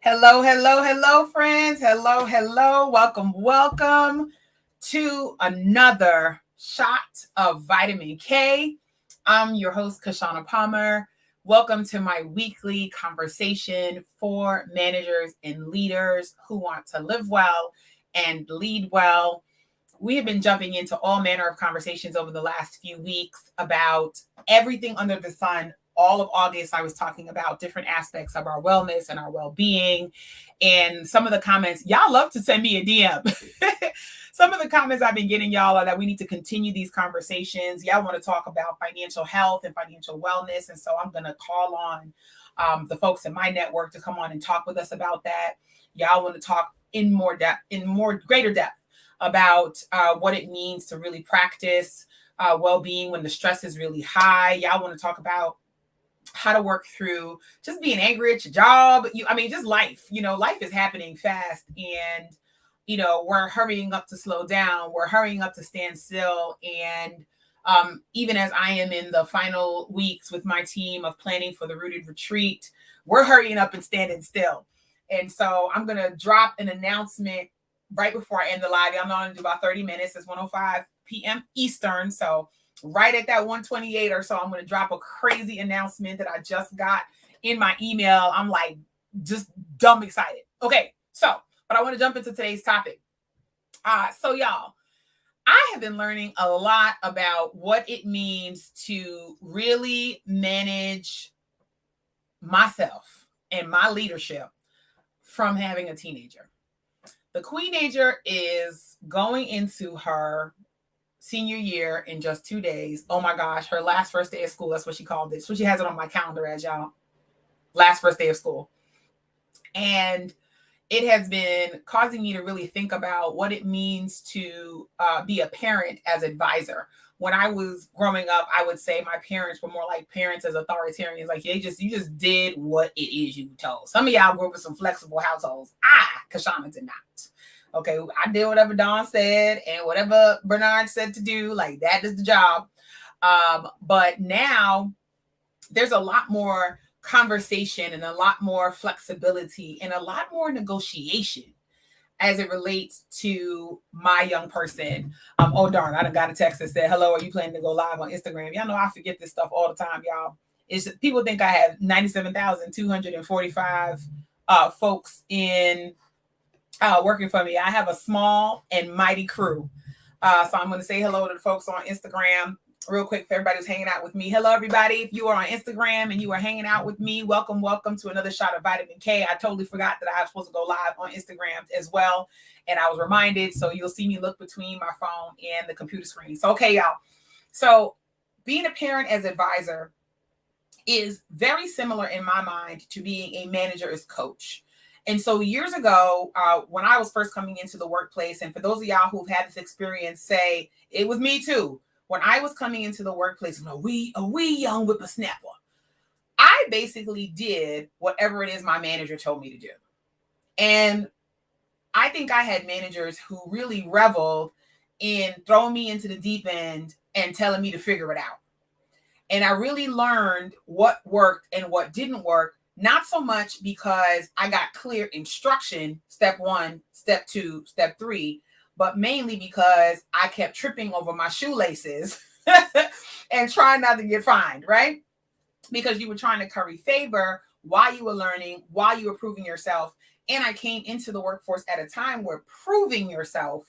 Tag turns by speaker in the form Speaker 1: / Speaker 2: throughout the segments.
Speaker 1: Hello, hello, hello, friends. Hello, hello. Welcome, welcome to another shot of vitamin K. I'm your host, Kishshana Palmer. Welcome to my weekly conversation for managers and leaders who want to live well and lead well. We have been jumping into all manner of conversations over the last few weeks about everything under the sun. All of August, I was talking about different aspects of our wellness and our well-being. And some of the comments, y'all love to send me a DM. Some of the comments I've been getting, y'all, are that we need to continue these conversations. Y'all want to talk about financial health and financial wellness. And so I'm going to call on the folks in my network to come on and talk with us about that. Y'all want to talk in more depth, greater depth about what it means to really practice well-being when the stress is really high. Y'all want to talk about how to work through just being angry at your job. Just life. Life is happening fast, and we're hurrying up to slow down. We're hurrying up to stand still. And even as I am in the final weeks with my team of planning for the Rooted Retreat, we're hurrying up and standing still. And so I'm going to drop an announcement right before I end the live. I'm going to do about 30 minutes. It's 1:05 p.m. Eastern. So right at that 1:28 or so, I'm going to drop a crazy announcement that I just got in my email. I'm like just dumb excited. Okay, but I want to jump into today's topic. So y'all, I have been learning a lot about what it means to really manage myself and my leadership from having a teenager. The Queenager is going into her senior year in just 2 days. Oh my gosh, her first day of school. That's what she called it. So she has it on my calendar as y'all. First day of school. And it has been causing me to really think about what it means to be a parent as advisor. When I was growing up, I would say my parents were more like parents as authoritarians. Like you just did what it is you were told. Some of y'all grew up with some flexible households. Kishshana, did not. Okay, I did whatever Dawn said and whatever Bernard said to do. Like that is the job. But now there's a lot more conversation and a lot more flexibility and a lot more negotiation as it relates to my young person. Oh darn, I done got a text that said, "Hello, are you planning to go live on Instagram?" Y'all know I forget this stuff all the time, y'all. It's people think I have 97,245 folks in working for me. I have a small and mighty crew. So I'm going to say hello to the folks on Instagram real quick for everybody who's hanging out with me. Hello, everybody. If you are on Instagram and you are hanging out with me, welcome to another shot of vitamin K. I totally forgot that I was supposed to go live on Instagram as well. And I was reminded. So you'll see me look between my phone and the computer screen. So, okay, y'all. So being a parent as advisor is very similar in my mind to being a manager as coach. And so years ago, when I was first coming into the workplace, and for those of y'all who've had this experience, say it was me too. When I was coming into the workplace, a wee young whippersnapper, I basically did whatever it is my manager told me to do. And I think I had managers who really reveled in throwing me into the deep end and telling me to figure it out. And I really learned what worked and what didn't work. Not so much because I got clear instruction, step 1, step 2, step 3, but mainly because I kept tripping over my shoelaces and trying not to get fined, right? Because you were trying to curry favor while you were learning, while you were proving yourself. And I came into the workforce at a time where proving yourself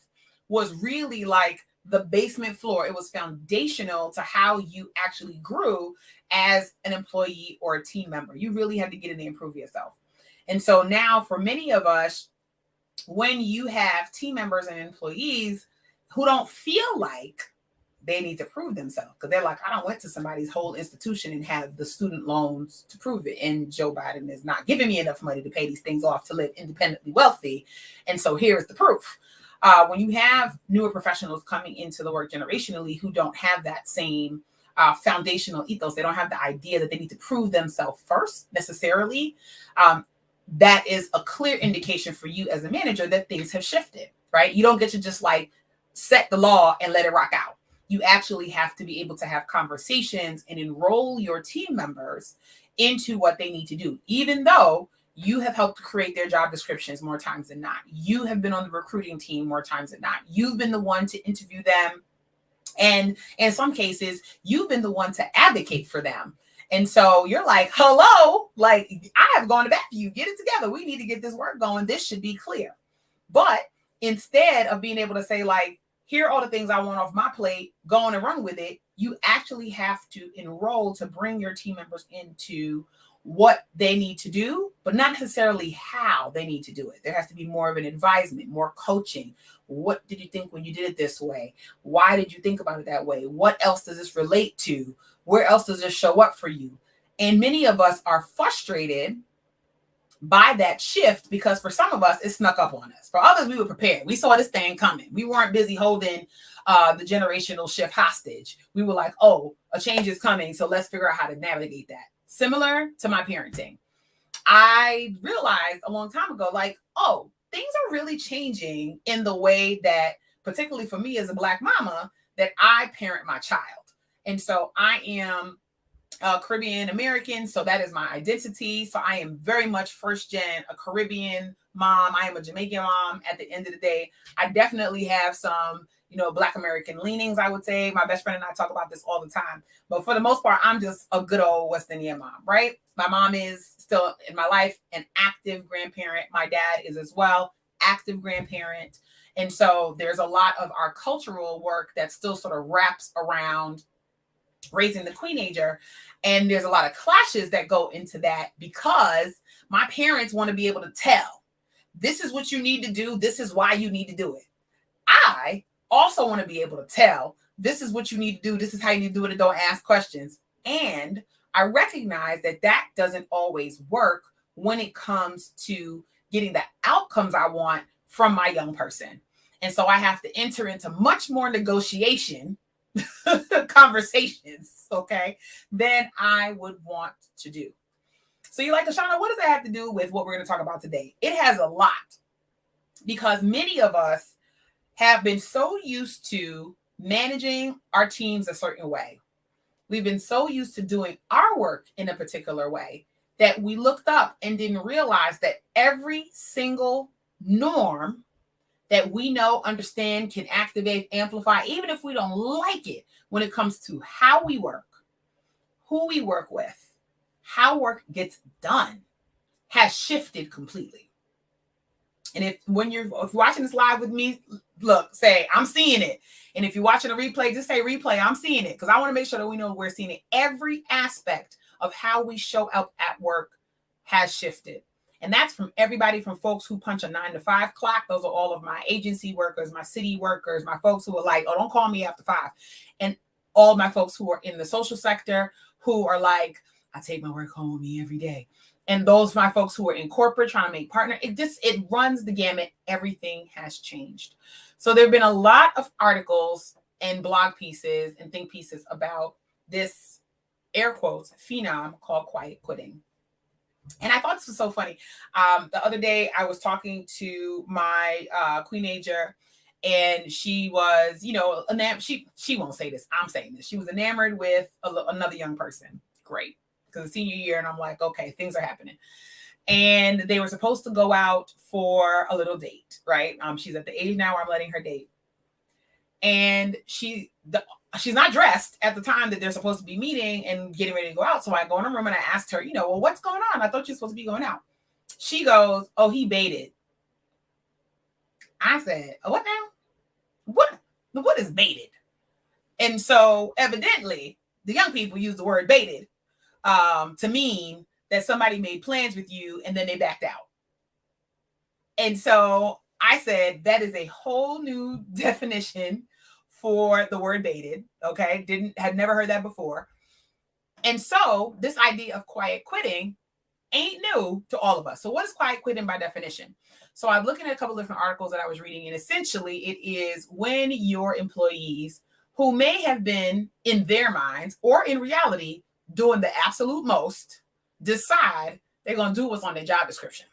Speaker 1: was really like the basement floor. It was foundational to how you actually grew as an employee or a team member. You really had to get in there and prove yourself. And so now for many of us, when you have team members and employees who don't feel like they need to prove themselves, because they're like, I don't went to somebody's whole institution and have the student loans to prove it. And Joe Biden is not giving me enough money to pay these things off to live independently wealthy. And so here's the proof. When you have newer professionals coming into the work generationally who don't have that same foundational ethos, they don't have the idea that they need to prove themselves first necessarily. That is a clear indication for you as a manager that things have shifted, right? You don't get to just like set the law and let it rock out. You actually have to be able to have conversations and enroll your team members into what they need to do, even though You have helped create their job descriptions more times than not. You have been on the recruiting team more times than not. You've been the one to interview them. And in some cases, you've been the one to advocate for them. And so you're like, hello, like I have gone to bat for you. Get it together. We need to get this work going. This should be clear. But instead of being able to say, like, here are all the things I want off my plate, go on and run with it, you actually have to enroll to bring your team members into what they need to do, but not necessarily how they need to do it. There has to be more of an advisement, more coaching. What did you think when you did it this way? Why did you think about it that way? What else does this relate to? Where else does this show up for you? And many of us are frustrated by that shift because for some of us, it snuck up on us. For others, we were prepared. We saw this thing coming. We weren't busy holding the generational shift hostage. We were like, oh, a change is coming, so let's figure out how to navigate that. Similar to my parenting. I realized a long time ago, like, oh, things are really changing in the way that, particularly for me as a Black mama, that I parent my child. And so I am Caribbean American, so that is my identity. So I am very much first gen, a Caribbean mom. I am a Jamaican mom at the end of the day. I definitely have some, Black American leanings, I would say. My best friend and I talk about this all the time. But for the most part, I'm just a good old West Indian mom, right? My mom is still in my life, an active grandparent. My dad is as well, active grandparent. And so there's a lot of our cultural work that still sort of wraps around raising the queenager. And there's a lot of clashes that go into that because my parents want to be able to tell, this is what you need to do. This is why you need to do it. I also want to be able to tell, this is what you need to do. This is how you need to do it, and don't ask questions. And I recognize that that doesn't always work when it comes to getting the outcomes I want from my young person. And so I have to enter into much more negotiation conversations, okay, than I would want to do. So you're like, Kishshana, what does that have to do with what we're going to talk about today? It has a lot, because many of us have been so used to managing our teams a certain way. We've been so used to doing our work in a particular way that we looked up and didn't realize that every single norm that we know, understand, can activate, amplify, even if we don't like it, when it comes to how we work, who we work with, how work gets done, has shifted completely. And if you're watching this live with me, look, say, I'm seeing it. And if you're watching a replay, just say replay, I'm seeing it. Because I want to make sure that we know we're seeing it. Every aspect of how we show up at work has shifted. And that's from everybody from folks who punch a 9-to-5 clock. Those are all of my agency workers, my city workers, my folks who are like, oh, don't call me after 5. And all my folks who are in the social sector who are like, I take my work home with me every day. And those my folks who are in corporate trying to make partner, it runs the gamut. Everything has changed. So there have been a lot of articles and blog pieces and think pieces about this, air quotes, phenom called quiet quitting. And I thought this was so funny. The other day I was talking to my queenager, and she was, she won't say this, I'm saying this. She was enamored with another young person. Great. Because the senior year, and I'm like, okay, things are happening. And they were supposed to go out for a little date, right? She's at the age now where I'm letting her date. And she's not dressed at the time that they're supposed to be meeting and getting ready to go out. So I go in her room and I asked her, well, what's going on? I thought you were supposed to be going out. She goes, oh, he baited. I said, oh, what now? What is baited? And so evidently the young people use the word baited to mean that somebody made plans with you and then they backed out. And so I said, that is a whole new definition for the word baited. Okay. Had never heard that before. And so this idea of quiet quitting ain't new to all of us. So what is quiet quitting by definition? So I'm looking at a couple of different articles that I was reading, and essentially it is when your employees, who may have been in their minds or in reality doing the absolute most, decide they're going to do what's on their job description.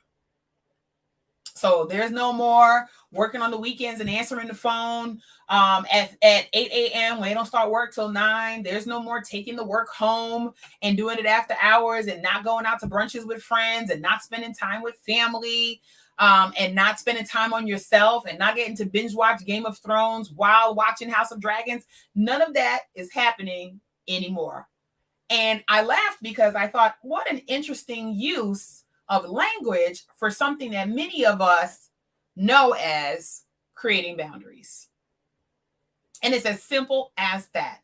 Speaker 1: So there's no more working on the weekends and answering the phone at 8 a.m. when they don't start work till 9. There's no more taking the work home and doing it after hours and not going out to brunches with friends and not spending time with family and not spending time on yourself and not getting to binge watch Game of Thrones while watching House of Dragons. None of that is happening anymore. And I laughed because I thought, what an interesting use of language for something that many of us know as creating boundaries. And it's as simple as that.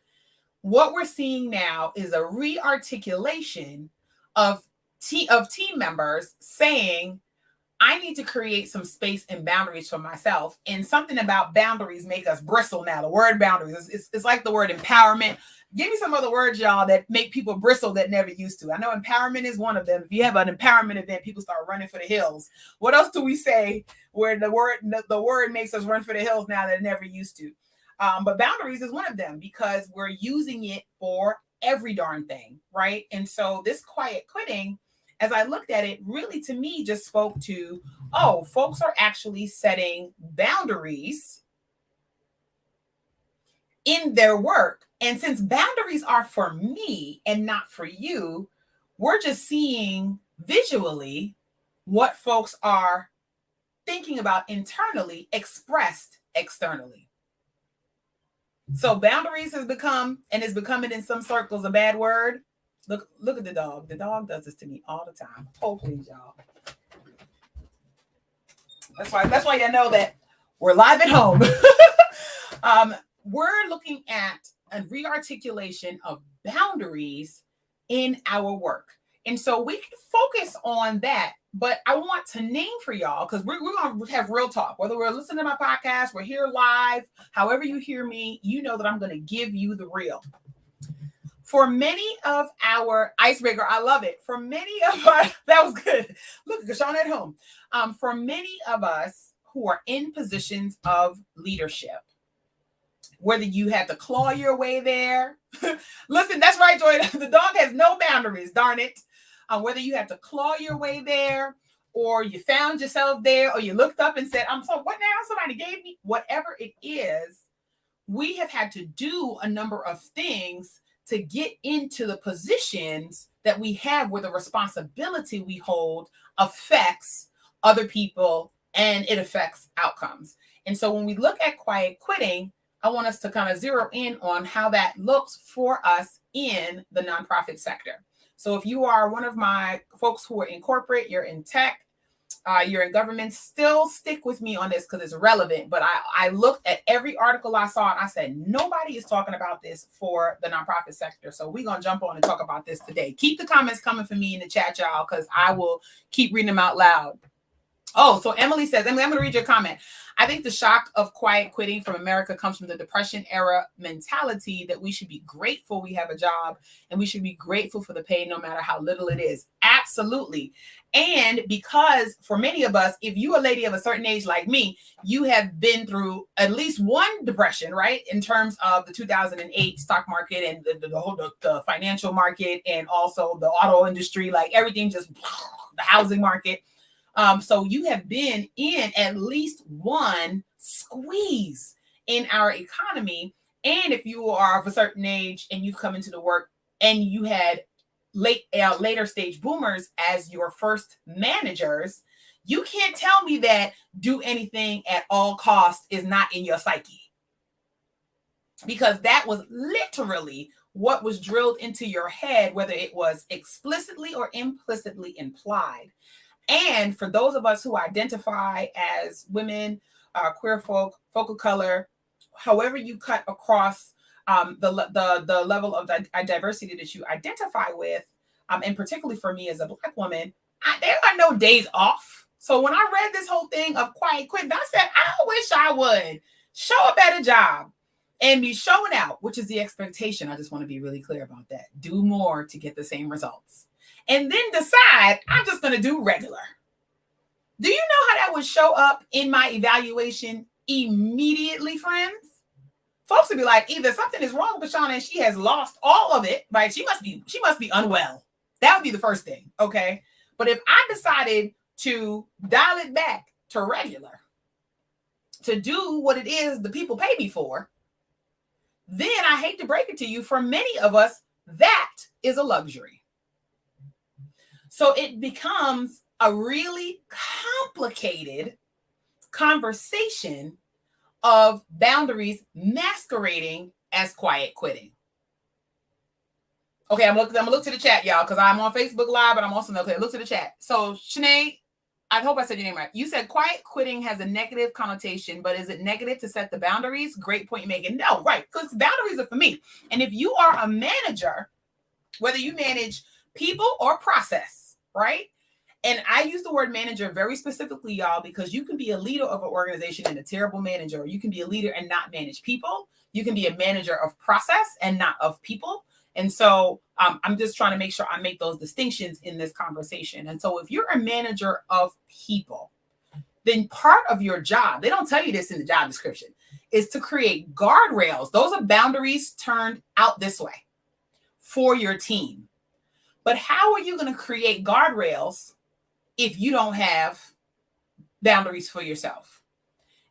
Speaker 1: What we're seeing now is a re-articulation of team members saying, I need to create some space and boundaries for myself. And something about boundaries make us bristle now. The word boundaries, it's like the word empowerment. Give me some other words, y'all, that make people bristle that never used to. I know empowerment is one of them. If you have an empowerment event, people start running for the hills. What else do we say where the word makes us run for the hills now that it never used to? But boundaries is one of them because we're using it for every darn thing, right? And so this quiet quitting, as I looked at it, really to me just spoke to, oh, folks are actually setting boundaries in their work. And since boundaries are for me and not for you, we're just seeing visually what folks are thinking about internally expressed externally. So boundaries has become, and is becoming in some circles, a bad word. Look at the dog. The dog does this to me all the time. Oh, please, y'all. That's why you know that we're live at home. We're looking at a re-articulation of boundaries in our work. And so we can focus on that. But I want to name for y'all, because we're going to have real talk. Whether we're listening to my podcast, we're here live, however you hear me, you know that I'm going to give you the real. For many of our icebreaker, I love it. For many of us, that was good. Look, Kishshana at home. For many of us who are in positions of leadership, whether you had to claw your way there. Listen, that's right, Joy. The dog has no boundaries, darn it. Whether you had to claw your way there, or you found yourself there, or you looked up and said, I'm so what now? Somebody gave me, whatever it is, we have had to do a number of things to get into the positions that we have where the responsibility we hold affects other people and it affects outcomes. And so when we look at quiet quitting, I want us to kind of zero in on how that looks for us in the nonprofit sector. So if you are one of my folks who are in corporate, you're in tech, you're in government, still stick with me on this because it's relevant. But I looked at every article I saw and I said, nobody is talking about this for the nonprofit sector. So we're going to jump on and talk about this today. Keep the comments coming for me in the chat, y'all, because I will keep reading them out loud. Oh, so Emily says, I'm going to read your comment. I think the shock of quiet quitting from America comes from the Depression era mentality that we should be grateful we have a job and we should be grateful for the pay no matter how little it is. Absolutely. And because for many of us, if you're a lady of a certain age like me, you have been through at least one depression, right? In terms of the 2008 stock market and the financial market and also the auto industry, like everything just the housing market. So you have been in at least one squeeze in our economy. And if you are of a certain age and you've come into the work and you had later stage boomers as your first managers, you can't tell me that do anything at all costs is not in your psyche. Because that was literally what was drilled into your head, whether it was explicitly or implicitly implied. And for those of us who identify as women, queer folk of color, however you cut across the level of diversity that you identify with, and particularly for me as a Black woman, there are no days off. So when I read this whole thing of quiet quitting, I said, I wish I would show a better job and be showing out, which is the expectation. I just want to be really clear about that. Do more to get the same results. And then decide, I'm just going to do regular. Do you know how that would show up in my evaluation immediately, friends? Folks would be like, either something is wrong with Kishshana and she has lost all of it, right? She must be unwell. That would be the first thing, okay? But if I decided to dial it back to regular to do what it is the people pay me for, then I hate to break it to you, for many of us, that is a luxury. So it becomes a really complicated conversation of boundaries masquerading as quiet quitting. Okay, I'm gonna look to the chat, y'all, because I'm on Facebook Live, but I'm also okay. Look to the chat. So, Shanae, I hope I said your name right. You said quiet quitting has a negative connotation, but is it negative to set the boundaries? Great point you're making. No, right, because boundaries are for me. And if you are a manager, whether you manage people or process, right? And I use the word manager very specifically, y'all, because you can be a leader of an organization and a terrible manager, or you can be a leader and not manage people. You can be a manager of process and not of people. And so I'm just trying to make sure I make those distinctions in this conversation. And so if you're a manager of people, then part of your job, they don't tell you this in the job description, is to create guardrails. Those are boundaries turned out this way for your team. But how are you going to create guardrails if you don't have boundaries for yourself?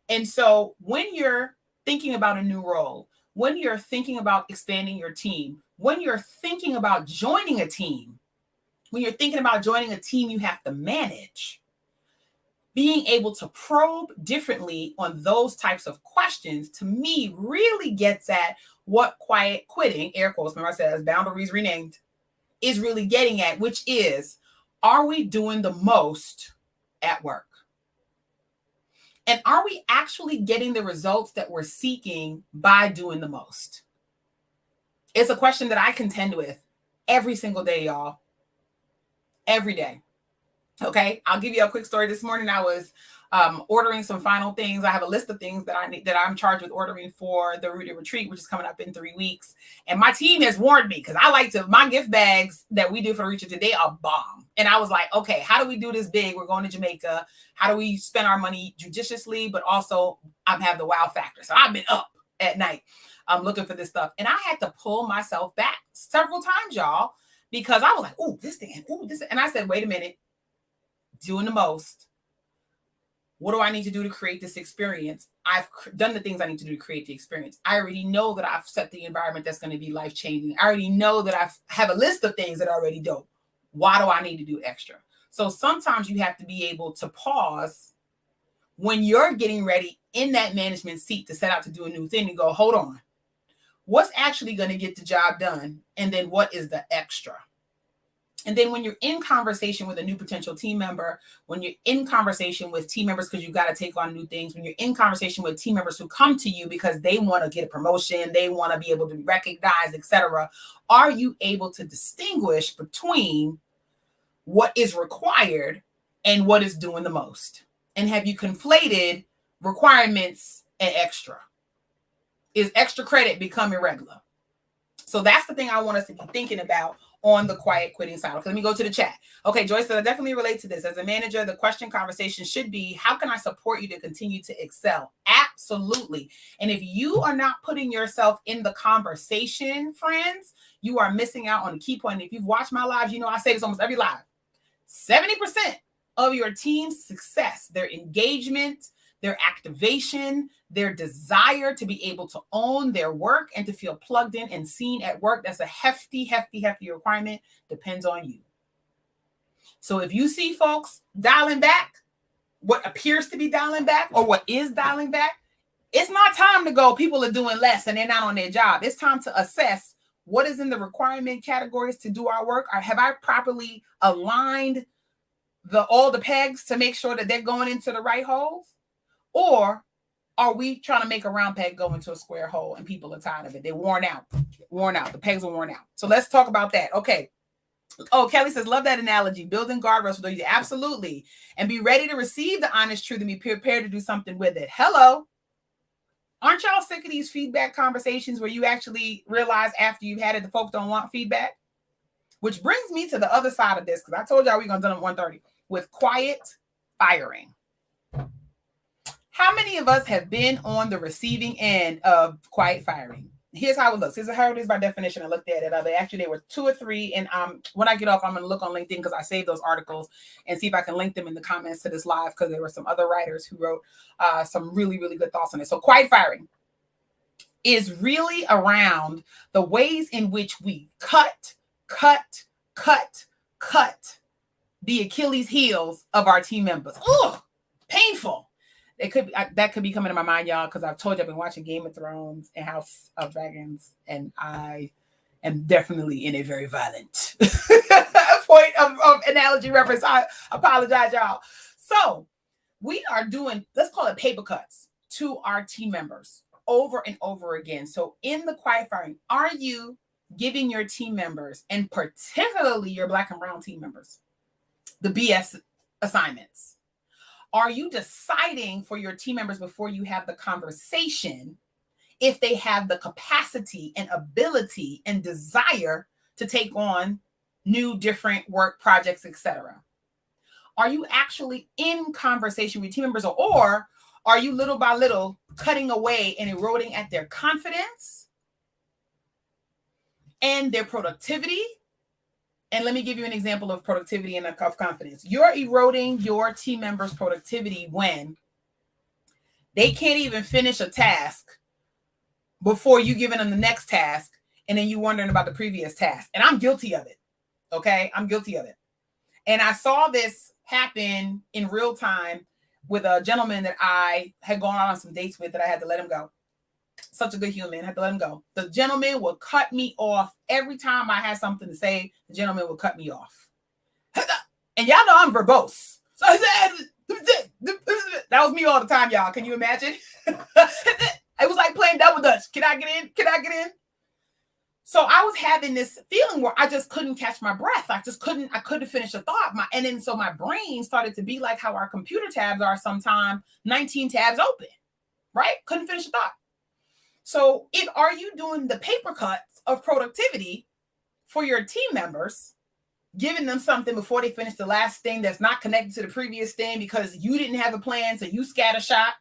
Speaker 1: And so when you're thinking about a new role, when you're thinking about expanding your team, when you're thinking about joining a team, when you're thinking about joining a team you have to manage, being able to probe differently on those types of questions, to me, really gets at what quiet quitting, air quotes, remember I said as boundaries renamed, is really getting at, which is, are we doing the most at work? And are we actually getting the results that we're seeking by doing the most? It's a question that I contend with every single day, y'all. Every day. Okay, I'll give you a quick story. This morning I was ordering some final things. I have a list of things that I'm charged with ordering for the Rooted Retreat, which is coming up in 3 weeks. And my team has warned me, because I like to, my gift bags that we do for the retreat today are bomb. And I was like, okay, how do we do this big? We're going to Jamaica. How do we spend our money judiciously, but also have the wow factor? So I've been up at night looking for this stuff. And I had to pull myself back several times, y'all, because I was like, ooh, this thing, ooh, this. And I said, wait a minute, doing the most. What do I need to do to create this experience? I've done the things I need to do to create the experience. I already know that I've set the environment that's going to be life-changing. I already know that I have a list of things that are already dope. Why do I need to do extra? So sometimes you have to be able to pause when you're getting ready in that management seat to set out to do a new thing and go, hold on. What's actually going to get the job done? And then what is the extra? And then when you're in conversation with a new potential team member, when you're in conversation with team members because you've got to take on new things, when you're in conversation with team members who come to you because they want to get a promotion, they want to be able to be recognized, etc., are you able to distinguish between what is required and what is doing the most? And have you conflated requirements and extra? Is extra credit becoming regular? So that's the thing I want us to be thinking about on the quiet quitting side. Okay, let me go to the chat. Okay, Joyce said, I definitely relate to this. As a manager, the question conversation should be, how can I support you to continue to excel? Absolutely. And if you are not putting yourself in the conversation, friends, you are missing out on a key point. If you've watched my lives, you know I say this almost every live. 70% of your team's success, their engagement, their activation, their desire to be able to own their work and to feel plugged in and seen at work, that's a hefty requirement, depends on you. So if you see folks dialing back, what appears to be dialing back or what is dialing back, it's not time to go, people are doing less and they're not on their job. It's time to assess what is in the requirement categories to do our work. Or have I properly aligned all the pegs to make sure that they're going into the right holes? Or are we trying to make a round peg go into a square hole and people are tired of it? They're worn out. The pegs are worn out. So let's talk about that. Okay. Oh, Kelly says, love that analogy. Building guardrails for those. Absolutely. And be ready to receive the honest truth and be prepared to do something with it. Hello. Aren't y'all sick of these feedback conversations where you actually realize after you've had it, the folks don't want feedback? Which brings me to the other side of this, because I told y'all we're going to do it at 1:30 with quiet firing. How many of us have been on the receiving end of quiet firing? Here's how it looks. Here's how it is by definition. I looked at it. Actually, there were 2 or 3. And when I get off, I'm going to look on LinkedIn because I saved those articles and see if I can link them in the comments to this live, because there were some other writers who wrote some really, really good thoughts on it. So quiet firing is really around the ways in which we cut the Achilles heels of our team members. Oh, painful. It could be, that could be coming to my mind, y'all, because I've told you I've been watching Game of Thrones and House of Dragons, and I am definitely in a very violent point of analogy reference. I apologize, y'all. So we are doing, let's call it paper cuts to our team members over and over again. So in the quiet firing, are you giving your team members, and particularly your Black and brown team members, the BS assignments? Are you deciding for your team members before you have the conversation if they have the capacity and ability and desire to take on new, different work projects, etc.? Are you actually in conversation with team members, or are you little by little cutting away and eroding at their confidence and their productivity? And let me give you an example of productivity and of confidence. You're eroding your team members' productivity when they can't even finish a task before you giving them the next task, and then you wondering about the previous task. And I'm guilty of it. Okay, I'm guilty of it. And I saw this happen in real time with a gentleman that I had gone on some dates with that I had to let him go. Such a good human, I had to let him go. The gentleman would cut me off every time I had something to say. The gentleman would cut me off. And y'all know I'm verbose. So I said, that was me all the time, y'all. Can you imagine? It was like playing double dutch. Can I get in? Can I get in? So I was having this feeling where I just couldn't catch my breath. I couldn't finish a thought. So my brain started to be like how our computer tabs are sometimes, 19 tabs open, right? Couldn't finish a thought. So are you doing the paper cuts of productivity for your team members, giving them something before they finish the last thing that's not connected to the previous thing because you didn't have a plan, so you scattershot?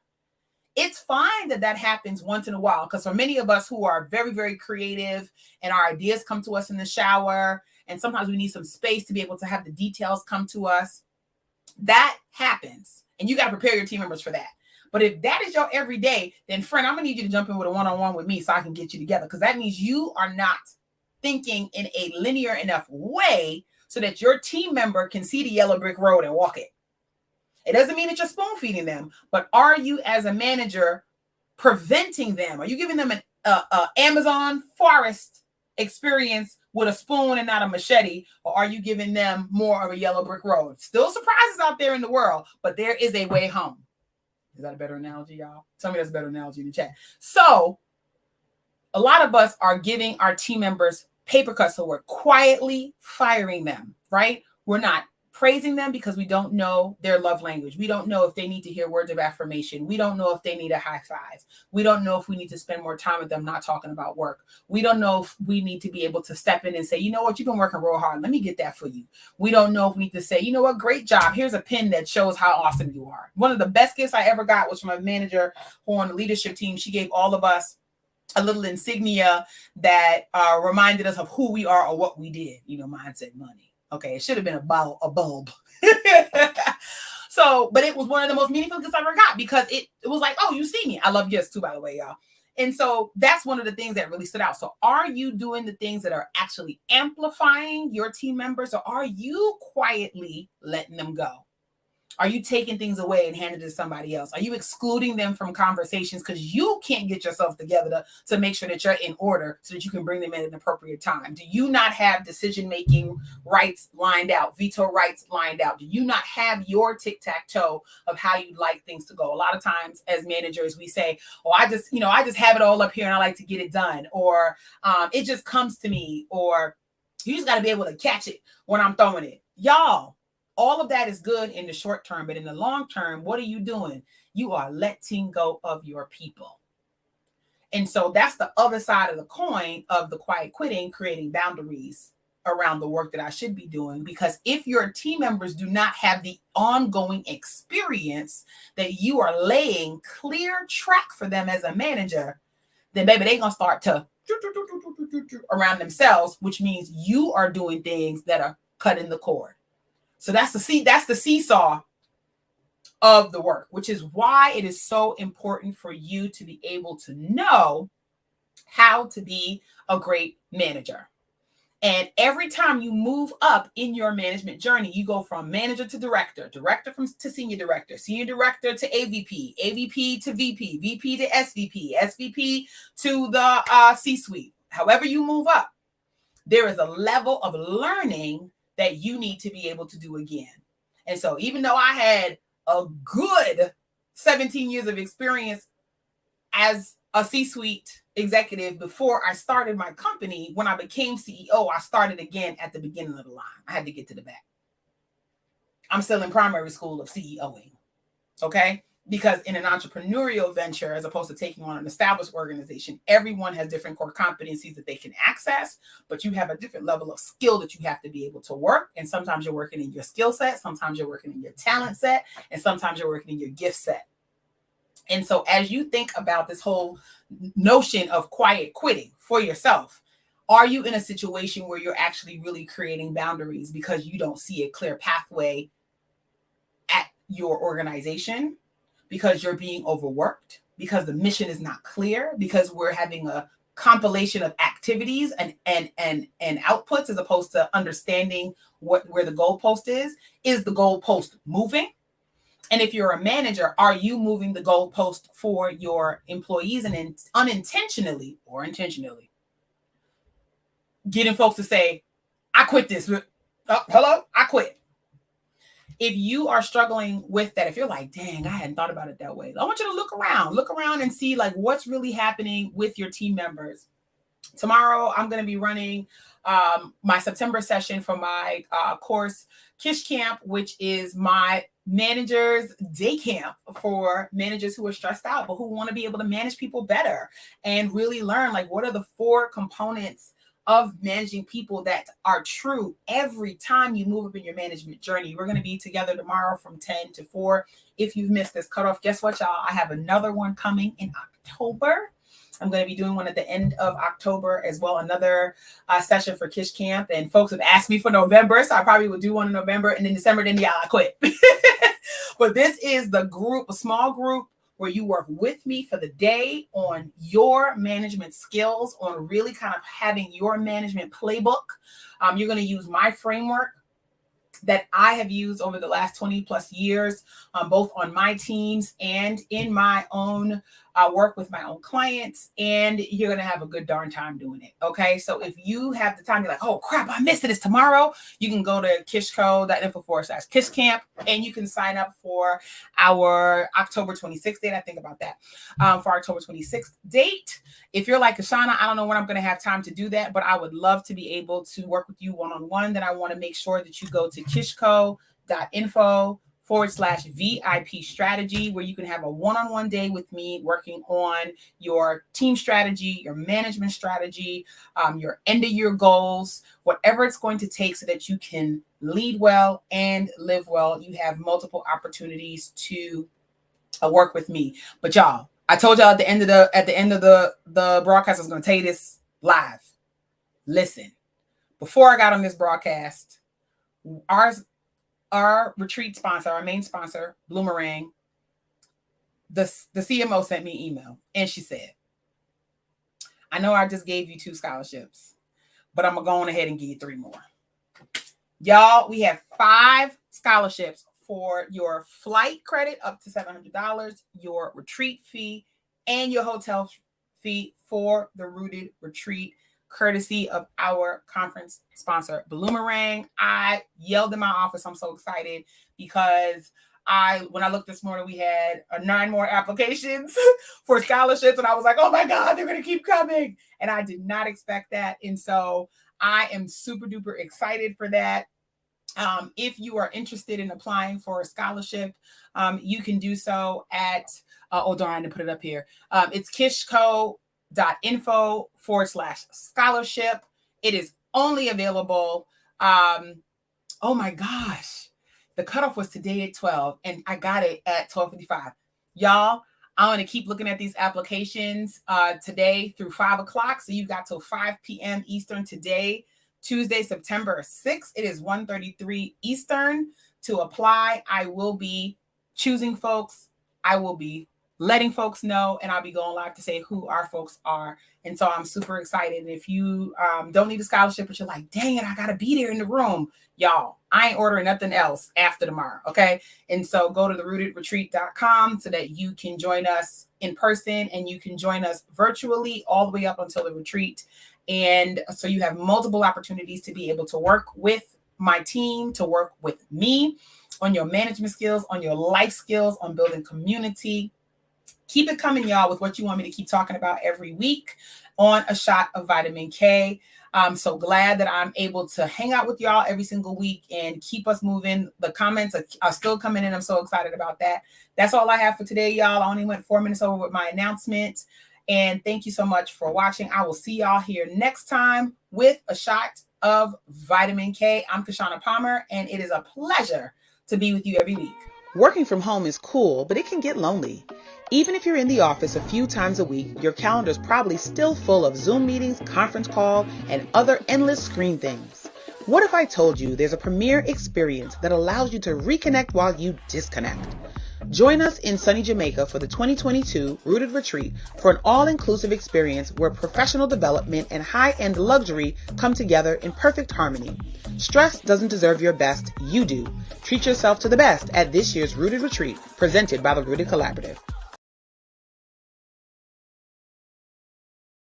Speaker 1: It's fine that happens once in a while, because for many of us who are very, very creative and our ideas come to us in the shower, and sometimes we need some space to be able to have the details come to us, that happens. And you got to prepare your team members for that. But if that is your everyday, then friend, I'm going to need you to jump in with a one-on-one with me so I can get you together, because that means you are not thinking in a linear enough way so that your team member can see the yellow brick road and walk it. It doesn't mean that you're spoon feeding them, but are you as a manager preventing them? Are you giving them an Amazon forest experience with a spoon and not a machete? Or are you giving them more of a yellow brick road? Still surprises out there in the world, but there is a way home. Is that a better analogy, y'all? Tell me that's a better analogy in the chat. So a lot of us are giving our team members paper cuts, so we're quietly firing them, right? We're not praising them because we don't know their love language. We don't know if they need to hear words of affirmation. We don't know if they need a high five. We don't know if we need to spend more time with them not talking about work. We don't know if we need to be able to step in and say, you know what, you've been working real hard. Let me get that for you. We don't know if we need to say, you know what, great job. Here's a pin that shows how awesome you are. One of the best gifts I ever got was from a manager who on the leadership team. She gave all of us a little insignia that reminded us of who we are or what we did. You know, mine said money. Okay, it should have been a bulb. So, but it was one of the most meaningful gifts I ever got, because it was like, oh, you see me. I love gifts too, by the way, y'all. And so that's one of the things that really stood out. So are you doing the things that are actually amplifying your team members, or are you quietly letting them go? Are you taking things away and handing it to somebody else? Are you excluding them from conversations because you can't get yourself together to make sure that you're in order so that you can bring them in at an appropriate time? Do you not have decision-making rights lined out, veto rights lined out? Do you not have your tic-tac-toe of how you'd like things to go? A lot of times as managers, we say, oh, I just have it all up here and I like to get it done. Or it just comes to me. Or you just got to be able to catch it when I'm throwing it. Y'all, all of that is good in the short term, but in the long term, what are you doing? You are letting go of your people. And so that's the other side of the coin of the quiet quitting, creating boundaries around the work that I should be doing. Because if your team members do not have the ongoing experience that you are laying clear track for them as a manager, then baby, they're going to start to around themselves, which means you are doing things that are cutting the cord. So that's the seesaw of the work, which is why it is so important for you to be able to know how to be a great manager. And every time you move up in your management journey, you go from manager to director, director to senior director to AVP, AVP to VP, VP to SVP, SVP to the C-suite. However you move up, there is a level of learning that you need to be able to do again. And so even though I had a good 17 years of experience as a C-suite executive before I started my company, when I became CEO, I started again at the beginning of the line. I had to get to the back. I'm still in primary school of CEOing, okay? Because in an entrepreneurial venture, as opposed to taking on an established organization, everyone has different core competencies that they can access, but you have a different level of skill that you have to be able to work. And sometimes you're working in your skill set, sometimes you're working in your talent set, and sometimes you're working in your gift set. And so as you think about this whole notion of quiet quitting for yourself, are you in a situation where you're actually really creating boundaries because you don't see a clear pathway at your organization, because you're being overworked, because the mission is not clear, because we're having a compilation of activities and outputs as opposed to understanding where the goalpost is? Is the goalpost moving? And if you're a manager, are you moving the goalpost for your employees and unintentionally or intentionally getting folks to say, I quit this. Oh, hello, I quit. If you are struggling with that, if you're like, dang, I hadn't thought about it that way, I want you to look around and see like what's really happening with your team members. Tomorrow, I'm going to be running my September session for my course, Kish Camp, which is my managers day camp for managers who are stressed out, but who want to be able to manage people better and really learn like what are the 4 components of managing people that are true every time you move up in your management journey. We're going to be together tomorrow from 10 to 4. If you've missed this cutoff, guess what, y'all? I have another one coming in October. I'm going to be doing one at the end of October as well, another session for Kish Camp. And folks have asked me for November, so I probably will do one in November. And in December, then yeah, I quit. But this is the group, a small group, where you work with me for the day on your management skills, on really kind of having your management playbook. You're going to use my framework that I have used over the last 20 plus years, both on my teams and in my own work with my own clients. And you're going to have a good darn time doing it. Okay. So if you have the time, you're like, oh crap, I missed it. It's tomorrow. You can go to kishco.info/kishcamp and you can sign up for our October 26th date. I think about that for October 26th date. If you're like, Kishshana, I don't know when I'm going to have time to do that, but I would love to be able to work with you one-on-one. Then I want to make sure that you go to kishco.info/VIP strategy, where you can have a one-on-one day with me working on your team strategy, your management strategy, your end of year goals, whatever it's going to take so that you can lead well and live well. You have multiple opportunities to work with me. But y'all, I told y'all at the end of the broadcast, I was going to tell you this live. Listen, before I got on this broadcast, our retreat sponsor, our main sponsor, Bloomerang, the CMO sent me an email and she said, I know I just gave you 2 scholarships, but I'm going to go on ahead and give you 3 more. Y'all, we have 5 scholarships for your flight credit up to $700, your retreat fee, and your hotel fee for the Rooted Retreat, courtesy of our conference sponsor, Bloomerang. I yelled in my office. I'm so excited because when I looked this morning, we had 9 more applications for scholarships. And I was like, oh my God, they're going to keep coming. And I did not expect that. And so I am super duper excited for that. If you are interested in applying for a scholarship, you can do so at, oh darn, I didn't put it up here. It's kishco.info/scholarship. It is only available. Oh my gosh. The cutoff was today at 12 and I got it at 12:55. Y'all, I'm going to keep looking at these applications today through 5 o'clock. So you've got till 5 p.m. Eastern today, Tuesday, September 6th. It is 1:33 Eastern to apply. I will be choosing folks. I will be letting folks know, and I'll be going live to say who our folks are. And so I'm super excited. And if you don't need a scholarship, but you're like, dang it, I got to be there in the room. Y'all, I ain't ordering nothing else after tomorrow, okay? And so go to therootedretreat.com so that you can join us in person, and you can join us virtually all the way up until the retreat. And so you have multiple opportunities to be able to work with my team, to work with me on your management skills, on your life skills, on building community. Keep it coming, y'all, with what you want me to keep talking about every week on A Shot of Vitamin K. I'm so glad that I'm able to hang out with y'all every single week and keep us moving. The comments are still coming in. I'm so excited about that. That's all I have for today, y'all. I only went 4 minutes over with my announcement. And thank you so much for watching. I will see y'all here next time with A Shot of Vitamin K. I'm Kishshana Palmer, and it is a pleasure to be with you every week.
Speaker 2: Working from home is cool, but it can get lonely. Even if you're in the office a few times a week, your calendar is probably still full of Zoom meetings, conference call, and other endless screen things. What if I told you there's a premier experience that allows you to reconnect while you disconnect? Join us in sunny Jamaica for the 2022 Rooted Retreat for an all-inclusive experience where professional development and high-end luxury come together in perfect harmony. Stress doesn't deserve your best, you do. Treat yourself to the best at this year's Rooted Retreat, presented by the Rooted Collaborative.